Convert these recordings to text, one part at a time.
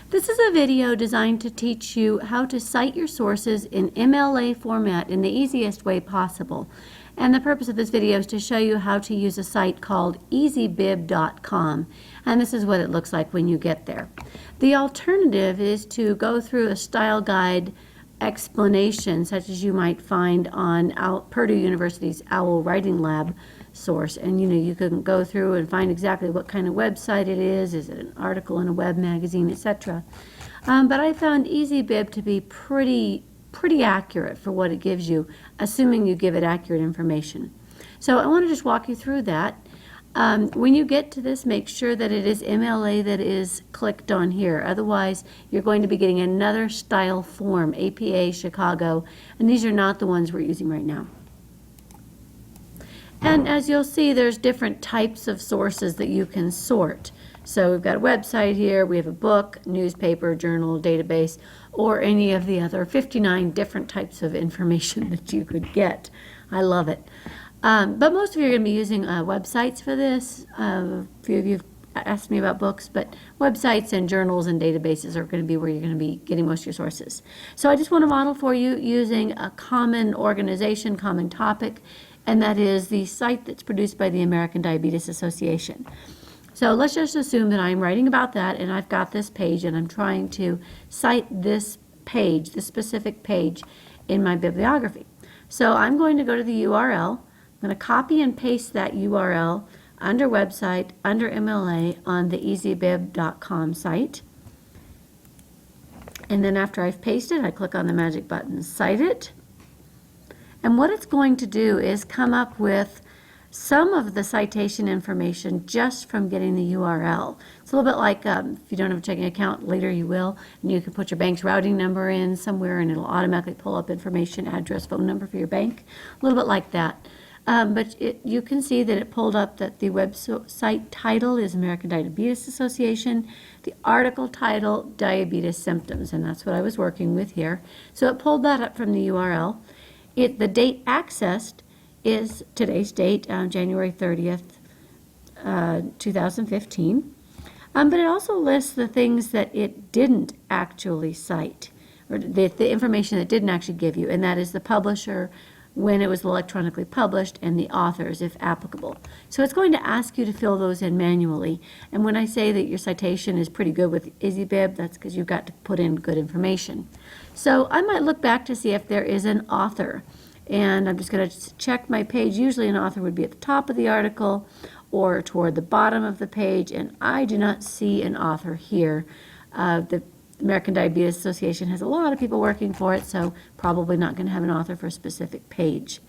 This is a video designed to teach you how to cite your sources in MLA format in the easiest way possible. And the purpose of this video is to show you how to use a site called Easybib.com. And this is what it looks like when you get there. The alternative is to go through a style guide explanation such as you might find on Purdue University's OWL Writing Lab source, and you can go through and find exactly what kind of website it is it an article in a web magazine, etc. But I found Easybib to be pretty accurate for what it gives you, assuming you give it accurate information. So I want to just walk you through that. When you get to this, make sure that it is MLA that is clicked on here. Otherwise, you're going to be getting another style form, APA Chicago, and these are not the ones we're using right now. And as you'll see, there's different types of sources that you can sort. So we've got a website here, we have a book, newspaper, journal, database, or any of the other 59 different types of information that you could get. I love it. But most of you are going to be using websites for this. A few of you have asked me about books, but websites and journals and databases are going to be where you're going to be getting most of your sources. So I just want to model for you using a common organization, common topic, and that is the site that's produced by the American Diabetes Association. So let's just assume that I'm writing about that and I've got this page and I'm trying to cite this page, this specific page in my bibliography. So I'm going to go to the URL. I'm going to copy and paste that URL under website, under MLA on the easybib.com site. And then after I've pasted, I click on the magic button, Cited. And what it's going to do is come up with some of the citation information just from getting the URL. It's a little bit like if you don't have a checking account, later you will, and you can put your bank's routing number in somewhere and it'll automatically pull up information, address, phone number for your bank. A little bit like that. But you can see that it pulled up that the website title is American Diabetes Association, the article title, Diabetes Symptoms, and that's what I was working with here. So it pulled that up from the URL. The date accessed is today's date, January 30th, 2015. But it also lists the things that it didn't actually cite, or the information that didn't actually give you, and that is the publisher, when it was electronically published, and the authors, if applicable. So it's going to ask you to fill those in manually. And when I say that your citation is pretty good with Easybib, that's because you've got to put in good information. So I might look back to see if there is an author. And I'm just going to check my page. Usually an author would be at the top of the article or toward the bottom of the page, and I do not see an author here. The American Diabetes Association has a lot of people working for it, so probably not going to have an author for a specific page.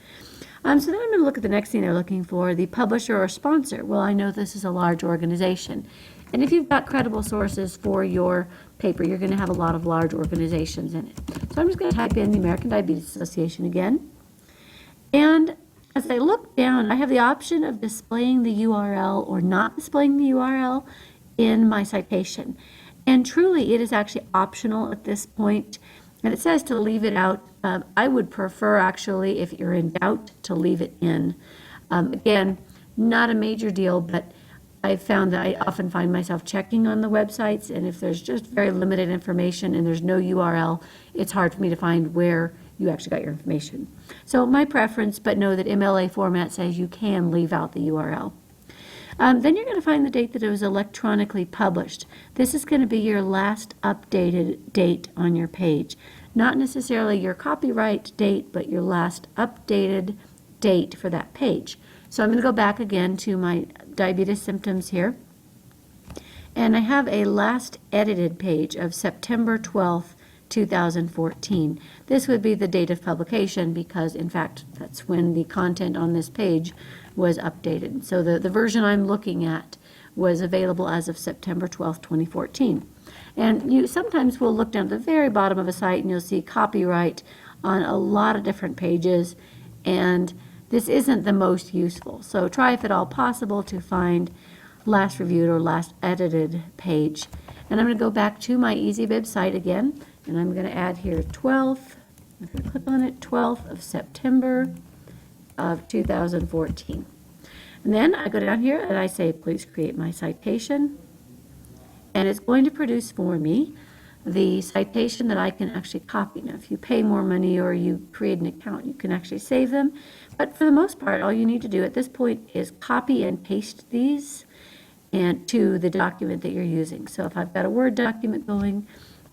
So then I'm going to look at the next thing they're looking for, the publisher or sponsor. Well, I know this is a large organization. And if you've got credible sources for your paper, you're going to have a lot of large organizations in it. So I'm just going to type in the American Diabetes Association again. And as I look down, I have the option of displaying the URL or not displaying the URL in my citation. And truly, it is actually optional at this point. And it says to leave it out. I would prefer, actually, if you're in doubt, to leave it in. Again, not a major deal, but I've found that I often find myself checking on the websites, and if there's just very limited information and there's no URL, it's hard for me to find where you actually got your information. So my preference, but know that MLA format says you can leave out the URL. Then you're going to find the date that it was electronically published. This is going to be your last updated date on your page. Not necessarily your copyright date, but your last updated date for that page. So I'm going to go back again to my diabetes symptoms here. And I have a last edited page of September 12th, 2014. This would be the date of publication because, in fact, that's when the content on this page was updated. So the version I'm looking at was available as of September 12th, 2014. And you sometimes will look down at the very bottom of a site and you'll see copyright on a lot of different pages, and this isn't the most useful. So try, if at all possible, to find last reviewed or last edited page. And I'm going to go back to my Easybib site again, and I'm going to add here 12th. I'm going to click on it, 12th of September of 2014. And then I go down here and I say, please create my citation. and it's going to produce for me the citation that I can actually copy. Now, if you pay more money or you create an account, you can actually save them. But for the most part, all you need to do at this point is copy and paste these and to the document that you're using. So if I've got a Word document going,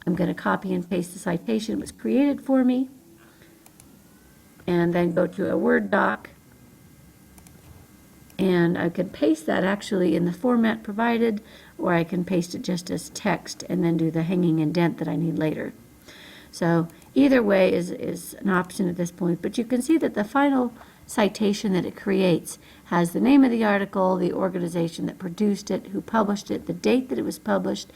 I'm going to copy and paste the citation that was created for me, and then go to a Word doc, and I could paste that actually in the format provided, or I can paste it just as text and then do the hanging indent that I need later. So either way is an option at this point, but you can see that the final citation that it creates has the name of the article, the organization that produced it, who published it, the date that it was published,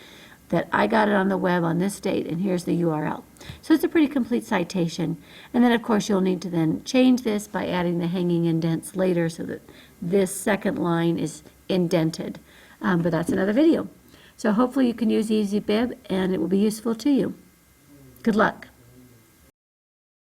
that I got it on the web on this date, and here's the URL. So it's a pretty complete citation. And then, of course, you'll need to then change this by adding the hanging indents later so that this second line is indented. But that's another video. So hopefully you can use Easybib, and it will be useful to you. Good luck.